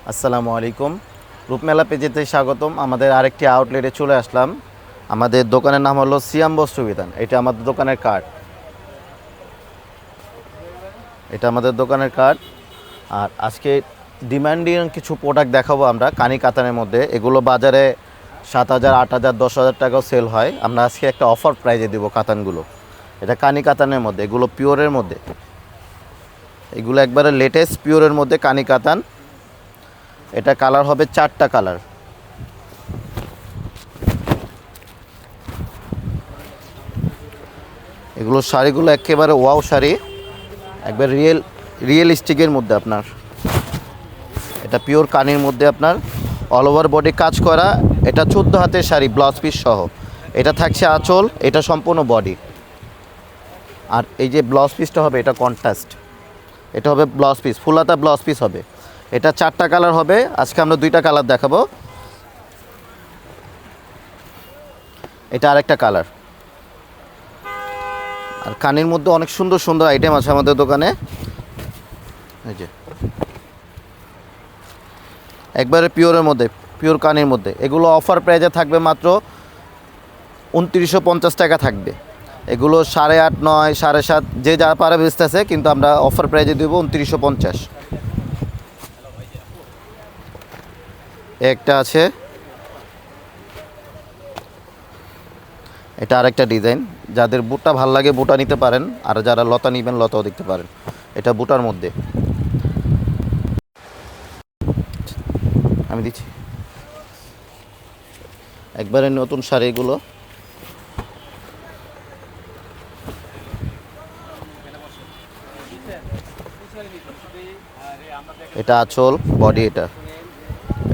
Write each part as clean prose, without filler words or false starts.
আসসালামু আলাইকুম। রূপমেলা পেজেতে স্বাগতম। আমাদের আরেকটি আউটলেটে চলে আসলাম। আমাদের দোকানের নাম হলো সিয়াম বস্ত্রবিতান। এটা আমাদের দোকানের কার্ড। আর আজকে ডিমান্ডিং কিছু প্রোডাক্ট দেখাবো আমরা কানি কাতানের মধ্যে। এগুলো বাজারে 7,000, 8,000, 10,000 টাকাও সেল হয়। আমরা আজকে একটা অফার প্রাইজে দেবো কাতানগুলো। এটা কানি কাতানের মধ্যে, এগুলো পিওরের মধ্যে, এগুলো একবারে লেটেস্ট পিওরের মধ্যে কানি কাতান। এটা কালার হবে 4টা কালার। এগুলো শাড়িগুলো একেবারে ওয়াও শাড়ি, একবার রিয়েলিস্টিকের মধ্যে আপনার। এটা পিওর কানির মধ্যে আপনার অল ওভার বডি কাজ করা। এটা 14 হাতের শাড়ি ব্লাউজ পিস সহ। এটা থাকছে আঁচল, এটা সম্পূর্ণ বডি। আর এই যে ব্লাউজ পিসটা হবে এটা কন্ট্রাস্ট, এটা হবে ব্লাউজ পিস, ফুল হাতা ব্লাউজ পিস হবে। এটা 4টা কালার হবে। আজকে আমরা 2টা কালার দেখাবো। এটা আরেকটা কালার। আর কানের মধ্যে অনেক সুন্দর সুন্দর আইটেম আছে আমাদের দোকানে। এই যে একবারে পিওরের মধ্যে, পিওর কানের মধ্যে। এগুলো অফার প্রাইজে থাকবে মাত্র 2950 টাকা থাকবে। এগুলো 8.5, 9, 7.5 যে যা পারে বেচতেছে, কিন্তু আমরা অফার প্রাইজে দেবো 2950। একটা আছে, এটা আরেকটা ডিজাইন। যাদের বুটা ভাল লাগে বুটা নিতে পারেন, আর যারা লতা নেবেন লতাও দেখতে পারেন। এটা বুটার মধ্যে আমি দিচ্ছি। একবারে নতুন শাড়িগুলো। এটা আঁচল, বডি।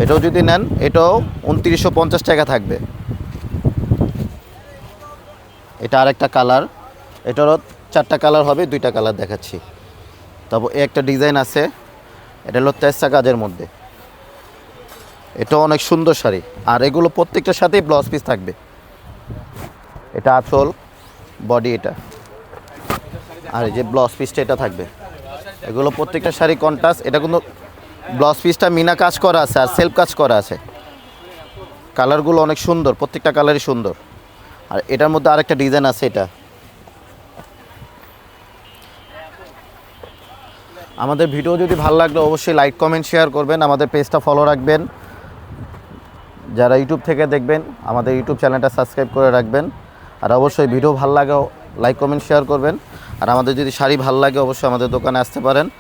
এটাও যদি নেন এটাও 2950 টাকা থাকবে। এটা আরেকটা কালার। এটারও 4টা কালার হবে, 2টা কালার দেখাচ্ছি। তারপর একটা ডিজাইন আছে, এটা হলো তেসা কাজের মধ্যে। এটাও অনেক সুন্দর শাড়ি। আর এগুলো প্রত্যেকটার সাথেই ব্লাউজ পিস থাকবে। এটা আঁচল, বডি এটা। আর এই যে ব্লাউজ পিসটা এটা থাকবে। এগুলো প্রত্যেকটা শাড়ি কন্ট্রাস্ট। এটা কিন্তু ব্লাউজ পিসটা মিনা কাজ করা আছে আর সেলফ কাজ করা আছে। কালারগুলো অনেক সুন্দর, প্রত্যেকটা কালারই সুন্দর। আর এটার মধ্যে আরেকটা ডিজাইন আছে। এটা আমাদের ভিডিও যদি ভালো লাগলে অবশ্যই লাইক, কমেন্ট, শেয়ার করবেন। আমাদের পেজটা ফলো রাখবেন। যারা ইউটিউব থেকে দেখবেন আমাদের ইউটিউব চ্যানেলটা সাবস্ক্রাইব করে রাখবেন। আর অবশ্যই ভিডিও ভালো লাগেও লাইক, কমেন্ট, শেয়ার করবেন। আর আমাদের যদি শাড়ি ভালো লাগে অবশ্যই আমাদের দোকানে আসতে পারেন।